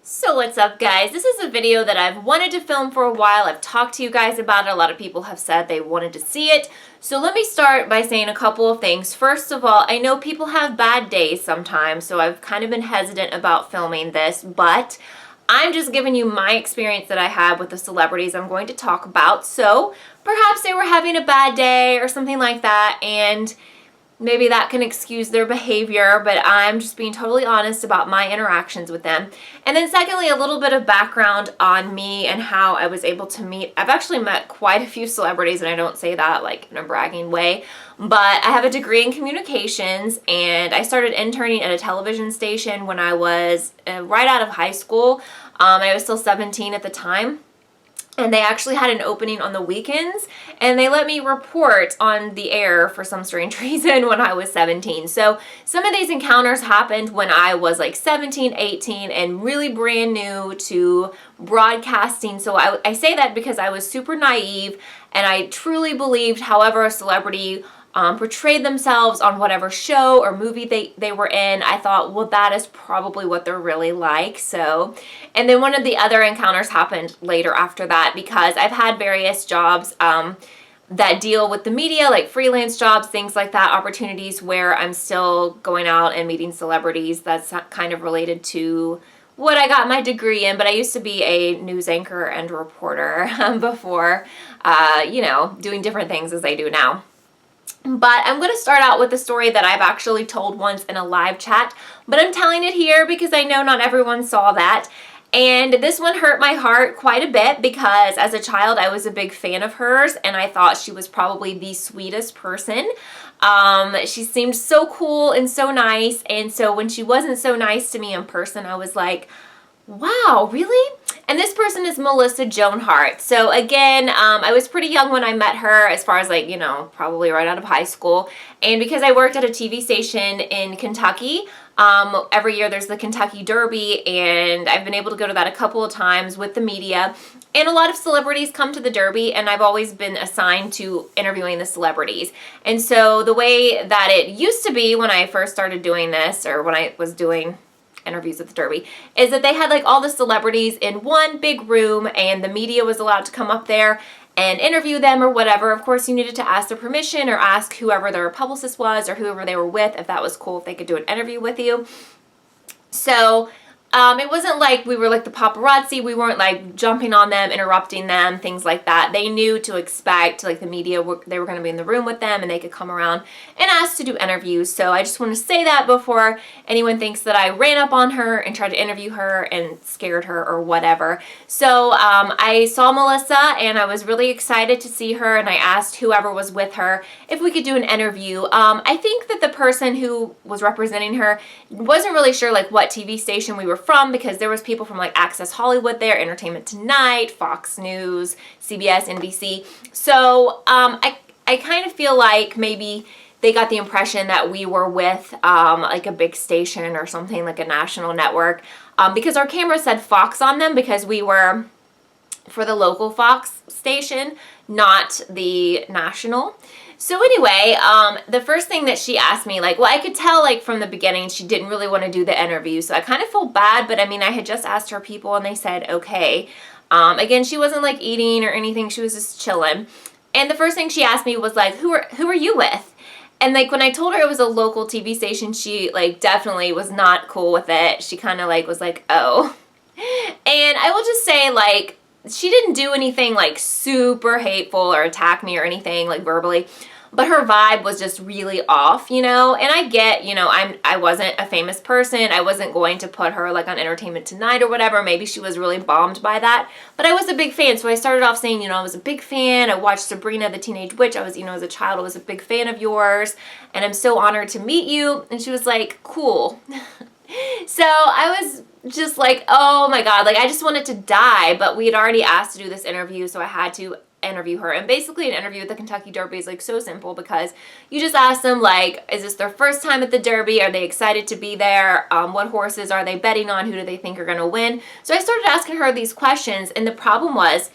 So what's up, guys? This is a video that I've wanted to film for a while. I've talked to you guys about it. A lot of people have said they wanted to see it. So let me start by saying a couple of things. First of all, I know people have bad days sometimes, so I've kind of been hesitant about filming this, but I'm just giving you my experience that I had with the celebrities I'm going to talk about. So perhaps they were having a bad day or something like that, and maybe that can excuse their behavior, but I'm just being totally honest about my interactions with them. And then secondly, a little bit of background on me and how I was able to meet. I've actually met quite a few celebrities, and I don't say that like in a bragging way, but I have a degree in communications, and I started interning at a television station when I was right out of high school. I was still 17 at the time. And they actually had an opening on the weekends, and they let me report on the air for some strange reason when I was 17. So some of these encounters happened when I was like 17, 18, and really brand new to broadcasting. So I say that because I was super naive, and I truly believed however a celebrity portrayed themselves on whatever show or movie they were in, I thought, well, that is probably what they're really like. So, and then one of the other encounters happened later after that, because I've had various jobs that deal with the media, like freelance jobs, things like that, opportunities where I'm still going out and meeting celebrities. That's kind of related to what I got my degree in, but I used to be a news anchor and reporter before, doing different things as I do now. But I'm going to start out with a story that I've actually told once in a live chat, but I'm telling it here because I know not everyone saw that. And this one hurt my heart quite a bit because as a child I was a big fan of hers, and I thought she was probably the sweetest person. She seemed so cool and so nice, and so when she wasn't so nice to me in person, I was like, wow, really? And this person is Melissa Joan Hart. So again, I was pretty young when I met her, as far as like, probably right out of high school. And because I worked at a TV station in Kentucky, every year there's the Kentucky Derby, and I've been able to go to that a couple of times with the media. And a lot of celebrities come to the Derby, and I've always been assigned to interviewing the celebrities. And so the way that it used to be when I first started doing this, or when I was doing interviews at the Derby, is that they had like all the celebrities in one big room, and the media was allowed to come up there and interview them or whatever. Of course, you needed to ask their permission or ask whoever their publicist was or whoever they were with if that was cool, if they could do an interview with you. So it wasn't like we were like the paparazzi. We weren't like jumping on them, interrupting them, things like that. They knew to expect, like the media, they were going to be in the room with them, and they could come around and ask to do interviews. So I just want to say that before anyone thinks that I ran up on her and tried to interview her and scared her or whatever. So I saw Melissa, and I was really excited to see her, and I asked whoever was with her if we could do an interview. I think that the person who was representing her wasn't really sure like what TV station we were from, because there was people from like Access Hollywood there, Entertainment Tonight, Fox News, CBS, NBC. So I kind of feel like maybe they got the impression that we were with like a big station or something, like a national network, because our camera said Fox on them, because we were for the local Fox station, not the national. So anyway, the first thing that she asked me, like, well, I could tell like from the beginning she didn't really want to do the interview. So I kind of felt bad, but I mean, I had just asked her people and they said, okay. Again, she wasn't like eating or anything. She was just chilling. And the first thing she asked me was like, who are you with? And like when I told her it was a local TV station, she like definitely was not cool with it. She kind of like was like, oh. And I will just say, like, she didn't do anything like super hateful or attack me or anything like verbally, but her vibe was just really off, and I get, I wasn't a famous person. I wasn't going to put her like on Entertainment Tonight or whatever. Maybe she was really bummed by that, but I was a big fan. So I started off saying, I was a big fan. I watched Sabrina the Teenage Witch. I was, as a child, I was a big fan of yours, and I'm so honored to meet you. And she was like, cool. So I was just like, oh my God, like I just wanted to die, but we had already asked to do this interview, so I had to interview her. And basically an interview at the Kentucky Derby is like so simple, because you just ask them like, is this their first time at the Derby? Are they excited to be there? What horses are they betting on? Who do they think are going to win? So I started asking her these questions, and the problem was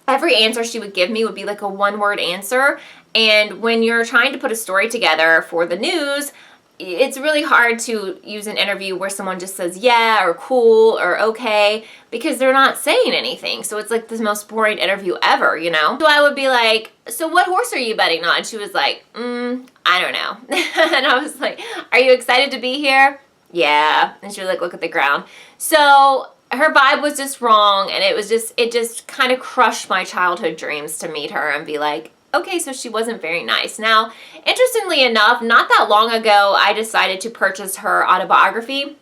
every answer she would give me would be like a one-word answer. And when you're trying to put a story together for the news, it's really hard to use an interview where someone just says yeah or cool or okay, because they're not saying anything. So it's like the most boring interview ever, you know? So I would be like, so what horse are you betting on? She was like, I don't know. And I was like, are you excited to be here? Yeah. And she would like look at the ground. So her vibe was just wrong, and it just kind of crushed my childhood dreams to meet her and be like, okay, so she wasn't very nice. Now, interestingly enough, not that long ago, I decided to purchase her autobiography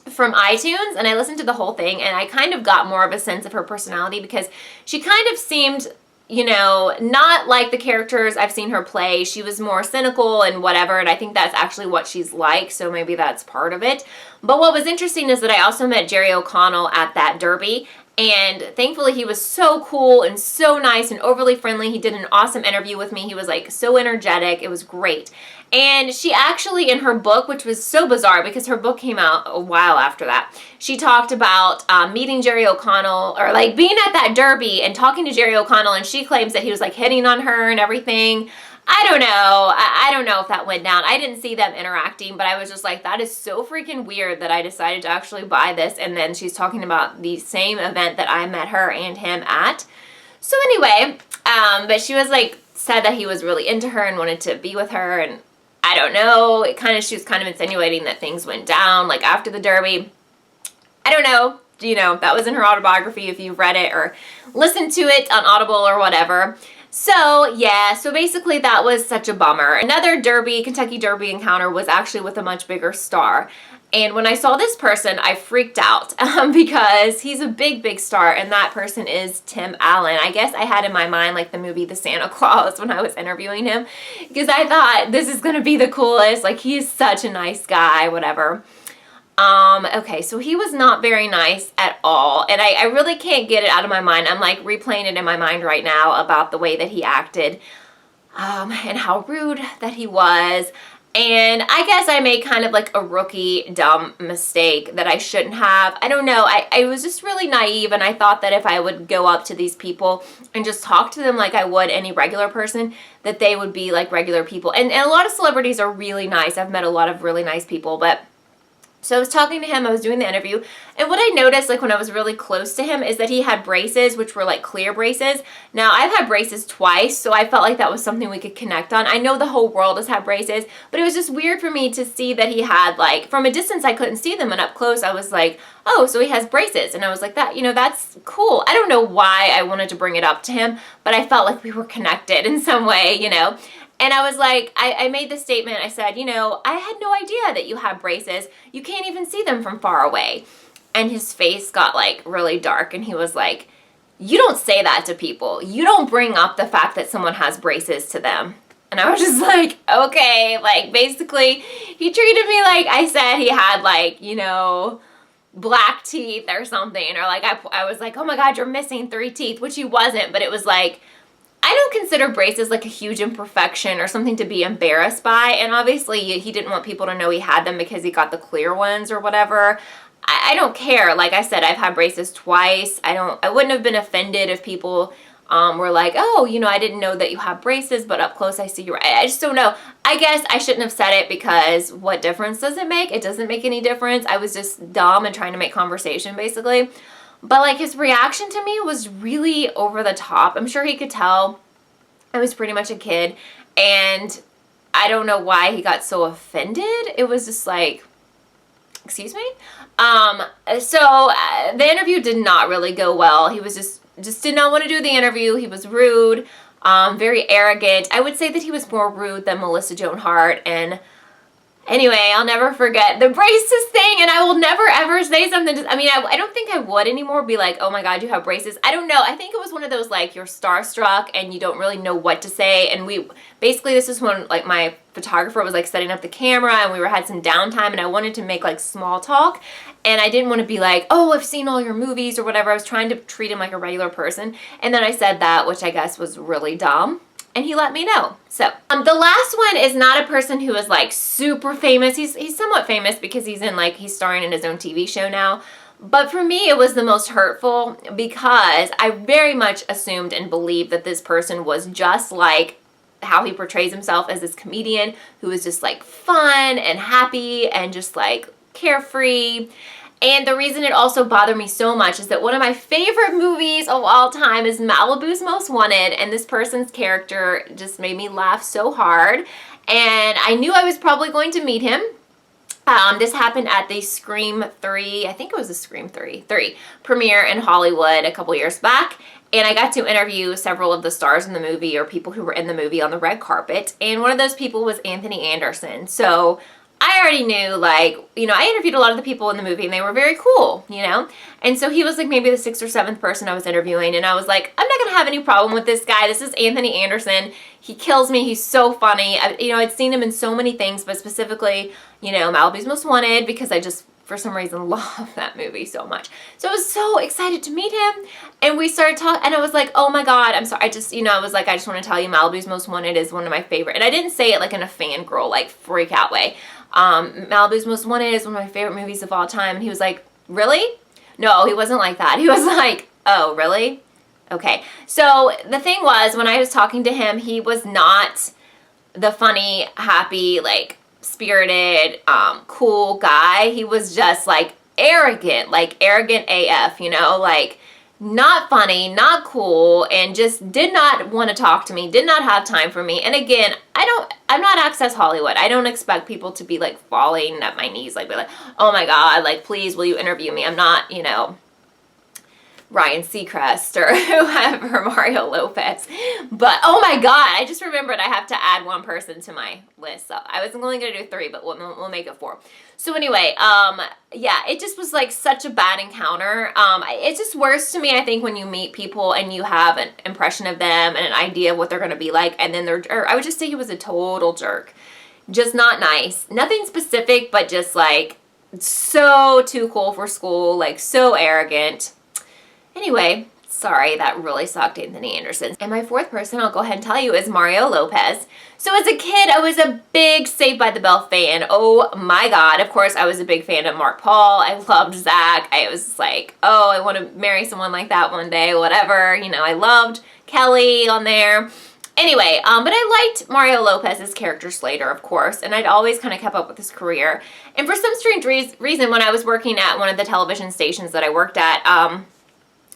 from iTunes, and I listened to the whole thing, and I kind of got more of a sense of her personality, because she kind of seemed, you know, not like the characters I've seen her play. She was more cynical and whatever, and I think that's actually what she's like, so maybe that's part of it. But what was interesting is that I also met Jerry O'Connell at that derby, and thankfully he was so cool and so nice and overly friendly. He did an awesome interview with me. He was like so energetic. It was great. And she actually, in her book, which was so bizarre because her book came out a while after that, she talked about meeting Jerry O'Connell, or like being at that derby and talking to Jerry O'Connell, and she claims that he was like hitting on her and everything. I don't know. I don't know if that went down. I didn't see them interacting, but I was just like, that is so freaking weird that I decided to actually buy this. And then she's talking about the same event that I met her and him at. So anyway, but she was like, said that he was really into her and wanted to be with her. And I don't know. She was kind of insinuating that things went down like after the derby. I don't know. You know, that was in her autobiography if you've read it or listened to it on Audible or whatever. So yeah, so basically that was such a bummer. Another derby, Kentucky Derby encounter was actually with a much bigger star. And when I saw this person, I freaked out because he's a big, big star, and that person is Tim Allen. I guess I had in my mind like the movie The Santa Claus when I was interviewing him, because I thought this is going to be the coolest. Like, he is such a nice guy, whatever. Okay, so he was not very nice at all, and I really can't get it out of my mind. I'm like replaying it in my mind right now about the way that he acted, and how rude that he was. And I guess I made kind of like a rookie dumb mistake that I shouldn't have. I don't know. I was just really naive, and I thought that if I would go up to these people and just talk to them like I would any regular person, that they would be like regular people. And a lot of celebrities are really nice. I've met a lot of really nice people, but so I was talking to him, I was doing the interview, and what I noticed, like when I was really close to him, is that he had braces, which were like clear braces. Now, I've had braces twice, so I felt like that was something we could connect on. I know the whole world has had braces, but it was just weird for me to see that he had, like, from a distance I couldn't see them, and up close I was like, oh, so he has braces. And I was like, that, you know, that's cool. I don't know why I wanted to bring it up to him, but I felt like we were connected in some way, you know. And I was like, I made this statement. I said, you know, I had no idea that you have braces. You can't even see them from far away. And his face got like really dark, and he was like, you don't say that to people. You don't bring up the fact that someone has braces to them. And I was just like, okay, like basically he treated me like I said he had like, you know, black teeth or something. Or like I was like, oh my God, you're missing 3 teeth, which he wasn't. But it was like, I don't consider braces like a huge imperfection or something to be embarrassed by. And obviously he didn't want people to know he had them because he got the clear ones or whatever. I don't care. Like I said, I've had braces twice. I wouldn't have been offended if people were like, oh, you know, I didn't know that you have braces, but up close I see you. I just don't know. I guess I shouldn't have said it, because what difference does it make? It doesn't make any difference. I was just dumb and trying to make conversation basically. But like his reaction to me was really over the top. I'm sure he could tell I was pretty much a kid, and I don't know why he got so offended. It was just like, excuse me? So the interview did not really go well. He was just did not want to do the interview. He was rude, very arrogant. I would say that he was more rude than Melissa Joan Hart. And anyway, I'll never forget the braces thing, and I will never ever say something. I don't think I would anymore be like, oh my God, you have braces. I don't know. I think it was one of those like you're starstruck and you don't really know what to say. And basically this is when like my photographer was like setting up the camera, and we had some downtime, and I wanted to make like small talk, and I didn't want to be like, oh, I've seen all your movies or whatever. I was trying to treat him like a regular person, and then I said that, which I guess was really dumb. And he let me know. So the last one is not a person who is like super famous. He's somewhat famous because he's starring in his own TV show now. But for me, it was the most hurtful, because I very much assumed and believed that this person was just like how he portrays himself as this comedian who is just like fun and happy and just like carefree. And the reason it also bothered me so much is that one of my favorite movies of all time is Malibu's Most Wanted, and this person's character just made me laugh so hard. And I knew I was probably going to meet him. This happened at the Scream 3, I think it was a Scream 3 premiere in Hollywood a couple years back. And I got to interview several of the stars in the movie, or people who were in the movie, on the red carpet. And one of those people was Anthony Anderson. So I already knew, like, you know, I interviewed a lot of the people in the movie and they were very cool, you know? And so he was like maybe the 6th or 7th person I was interviewing, and I was like, I'm not gonna have any problem with this guy. This is Anthony Anderson. He kills me. He's so funny. I'd seen him in so many things, but specifically, you know, Malibu's Most Wanted, because I just, for some reason, love that movie so much. So I was so excited to meet him, and we started talking, and I was like, oh my God, I'm sorry. I just want to tell you Malibu's Most Wanted is one of my favorite, and I didn't say it like in a fangirl, like freak out way. Malibu's Most Wanted is one of my favorite movies of all time. And he was like, really? No, he wasn't like that. He was like, oh, really? Okay. So the thing was, when I was talking to him, he was not the funny, happy, like spirited, cool guy. He was just like arrogant AF, you know, like not funny, not cool, and just did not want to talk to me, did not have time for me. And again, I'm not Access Hollywood. I don't expect people to be like falling at my knees, like, be like, oh my God, like, please, will you interview me? I'm not, you know, Ryan Seacrest or whoever, Mario Lopez. But oh my God, I just remembered I have to add one person to my list. So I was only going to do 3, but we'll make it 4. So anyway, yeah, it just was like such a bad encounter. It's just worse to me, I think, when you meet people and you have an impression of them and an idea of what they're going to be like, and then I would just say he was a total jerk. Just not nice. Nothing specific, but just like so too cool for school, like so arrogant. Anyway, sorry, that really sucked, Anthony Anderson. And my 4th person, I'll go ahead and tell you, is Mario Lopez. So as a kid, I was a big Saved by the Bell fan. Oh my God. Of course, I was a big fan of Mark Paul. I loved Zach. I was like, oh, I want to marry someone like that one day, whatever. You know, I loved Kelly on there. Anyway, but I liked Mario Lopez's character Slater, of course, and I'd always kind of kept up with his career. And for some strange reason, when I was working at one of the television stations that I worked at,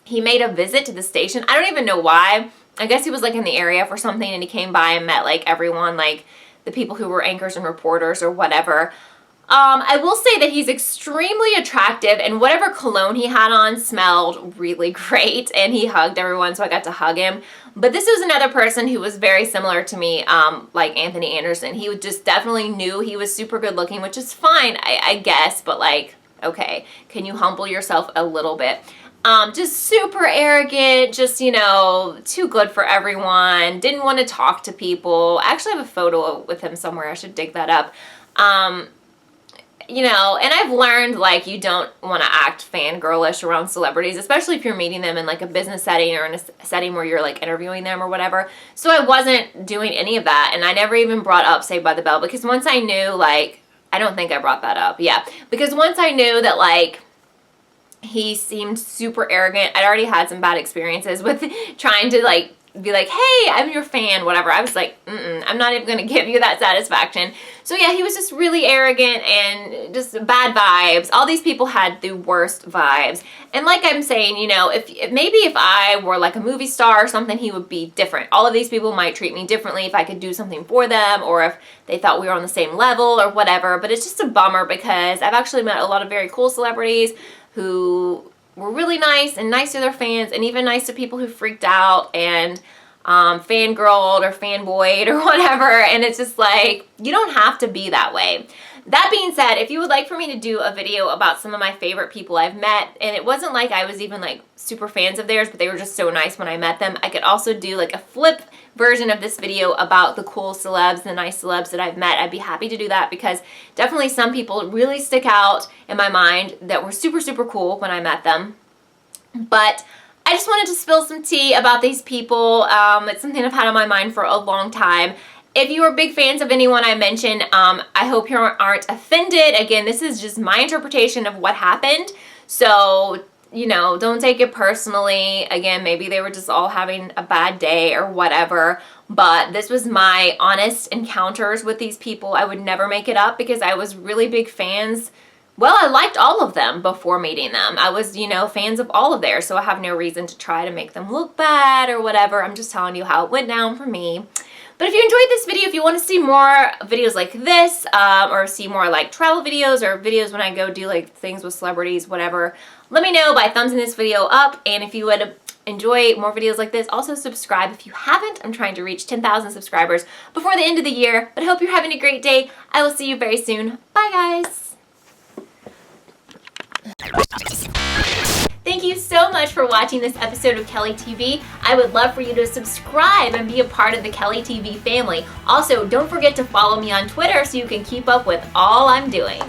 he made a visit to the station. I don't even know why. I guess he was like in the area for something, and he came by and met like everyone, like the people who were anchors and reporters or whatever. I will say that he's extremely attractive, and whatever cologne he had on smelled really great, and he hugged everyone, so I got to hug him. But this was another person who was very similar to me, like Anthony Anderson. He just definitely knew he was super good looking, which is fine, I guess, but like, okay, can you humble yourself a little bit? Just super arrogant, just, you know, too good for everyone, didn't want to talk to people. I actually have a photo with him somewhere. I should dig that up. You know, and I've learned, like, you don't want to act fangirlish around celebrities, especially if you're meeting them in, like, a business setting or in a setting where you're, like, interviewing them or whatever. So I wasn't doing any of that, and I never even brought up Saved by the Bell, because once I knew, like, I don't think I brought that up, yeah. Because once I knew that, like, he seemed super arrogant. I'd already had some bad experiences with trying to, like, be like, hey, I'm your fan, whatever. I was like, I'm not even going to give you that satisfaction. So yeah, he was just really arrogant and just bad vibes. All these people had the worst vibes. And like I'm saying, you know, maybe if I were like a movie star or something, he would be different. All of these people might treat me differently if I could do something for them, or if they thought we were on the same level or whatever. But it's just a bummer, because I've actually met a lot of very cool celebrities who were really nice and nice to their fans, and even nice to people who freaked out and fangirled or fanboyed or whatever. And it's just like, you don't have to be that way. That being said, if you would like for me to do a video about some of my favorite people I've met, and it wasn't like I was even like super fans of theirs, but they were just so nice when I met them, I could also do like a flip version of this video about the cool celebs, the nice celebs that I've met. I'd be happy to do that, because definitely some people really stick out in my mind that were super, super cool when I met them. But I just wanted to spill some tea about these people. It's something I've had on my mind for a long time. If you are big fans of anyone I mentioned, I hope you aren't offended. Again, this is just my interpretation of what happened. So you know, don't take it personally. Again, maybe they were just all having a bad day or whatever, but this was my honest encounters with these people. I would never make it up because I was really big fans. Well, I liked all of them before meeting them. I was, you know, fans of all of theirs, so I have no reason to try to make them look bad or whatever. I'm just telling you how it went down for me. But if you enjoyed this video, if you want to see more videos like this, or see more like travel videos or videos when I go do like things with celebrities, whatever, let me know by thumbsing this video up. And if you would enjoy more videos like this, also subscribe if you haven't. I'm trying to reach 10,000 subscribers before the end of the year. But I hope you're having a great day. I will see you very soon. Bye, guys. Thank you so much for watching this episode of Kelly TV. I would love for you to subscribe and be a part of the Kelly TV family. Also, don't forget to follow me on Twitter so you can keep up with all I'm doing.